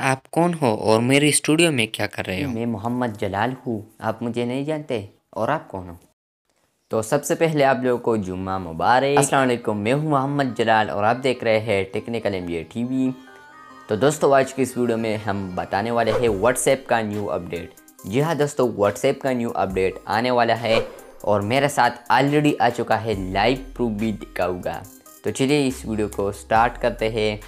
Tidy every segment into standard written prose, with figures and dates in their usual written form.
आप कौन हो और मेरे स्टूडियो में क्या कर रहे हो? मैं मोहम्मद जलाल हूँ। आप मुझे नहीं जानते और आप कौन हो? तो सबसे पहले आप लोगों को जुम्मा मुबारक। अस्सलाम वालेकुम, मैं हूँ मोहम्मद जलाल और आप देख रहे हैं टेक्निकल MBA टीवी। तो दोस्तों, आज की इस वीडियो में हम बताने वाले हैं व्हाट्सएप का न्यू अपडेट। जी हाँ दोस्तों, व्हाट्सएप का न्यू अपडेट आने वाला है और मेरे साथ ऑलरेडी आ चुका है, लाइव प्रूफ भी दिखाऊंगा। तो चलिए इस वीडियो को स्टार्ट करते हैं।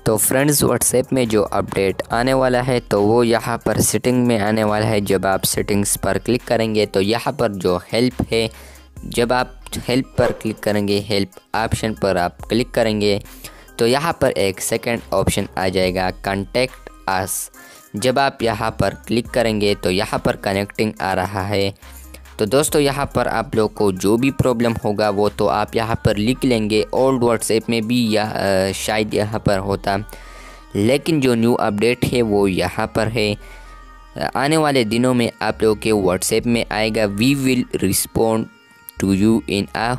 तो फ्रेंड्स, व्हाट्सएप में जो अपडेट आने वाला है तो वो यहाँ पर सेटिंग में आने वाला है। जब आप सेटिंग्स पर क्लिक करेंगे तो यहाँ पर जो हेल्प है, जब आप हेल्प पर क्लिक करेंगे, हेल्प ऑप्शन पर आप क्लिक करेंगे तो यहाँ पर एक सेकंड ऑप्शन आ जाएगा, कॉन्टैक्ट अस। जब आप यहाँ पर क्लिक करेंगे तो यहाँ पर कनेक्टिंग आ रहा है। तो दोस्तों, यहाँ पर आप लोग को जो भी प्रॉब्लम होगा वो तो आप यहाँ पर लिख लेंगे। ओल्ड व्हाट्सएप में भी शायद यहाँ पर होता, लेकिन जो न्यू अपडेट है वो यहाँ पर है। आने वाले दिनों में आप लोगों के व्हाट्सएप में आएगा, we will respond to you in a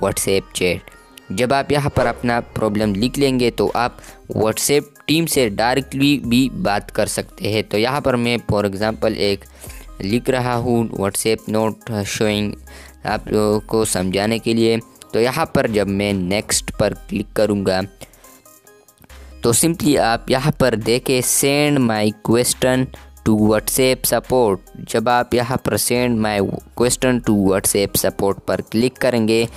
WhatsApp chat. जब आप यहाँ पर अपना प्रॉब्लम लिख लेंगे तो आप व्हाट्सएप टीम से डायरेक्टली भी बात कर सकते हैं। तो यहाँ पर मैं फॉर एग्ज़ाम्पल एक लिख रहा हूँ, व्हाट्सएप नोट शोइंग, आप लोगों को समझाने के लिए। तो यहाँ पर जब मैं नेक्स्ट पर क्लिक करूँगा तो सिंपली आप यहाँ पर देखें, send my question to WhatsApp support. जब आप यहाँ पर send my question to WhatsApp support पर क्लिक करेंगे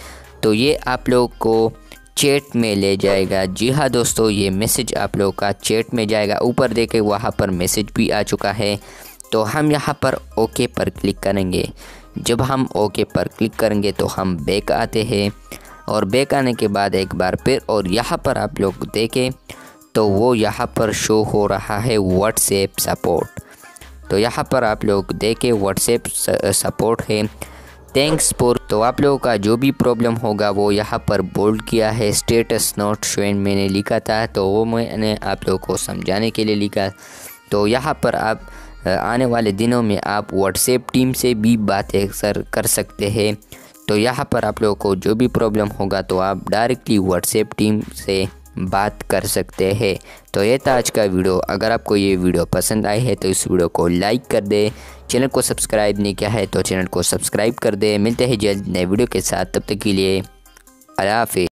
तो ये आप लोग को चैट में ले जाएगा। जी हाँ दोस्तों, ये मैसेज आप लोग का चैट में जाएगा। ऊपर देखें, वहाँ पर मैसेज भी आ चुका है। तो हम यहाँ पर ओके पर क्लिक करेंगे। जब हम ओके पर क्लिक करेंगे तो हम बैक आते हैं और बैक आने के बाद एक बार फिर, और यहाँ पर आप लोग देखें तो वो यहाँ पर शो हो रहा है व्हाट्सएप सपोर्ट। तो यहाँ पर आप लोग देखें व्हाट्सएप सपोर्ट है, थैंक्स फॉर। तो आप लोगों का जो भी प्रॉब्लम होगा वो यहाँ पर बोल्ड किया है, स्टेटस नोट शोइंग मैंने लिखा था तो वो मैंने आप लोगों को समझाने के लिए लिखा। तो यहाँ पर आप आने वाले दिनों में आप व्हाट्सएप टीम से भी बातें कर सकते हैं। तो यहाँ पर आप लोगों को जो भी प्रॉब्लम होगा तो आप डायरेक्टली व्हाट्सएप टीम से बात कर सकते हैं। तो ये था आज का वीडियो। अगर आपको ये वीडियो पसंद आई है तो इस वीडियो को लाइक कर दे। चैनल को सब्सक्राइब नहीं किया है तो चैनल को सब्सक्राइब कर दे। मिलते हैं जल्द नए वीडियो के साथ, तब तक के लिए अल्लाह हाफ़िज़।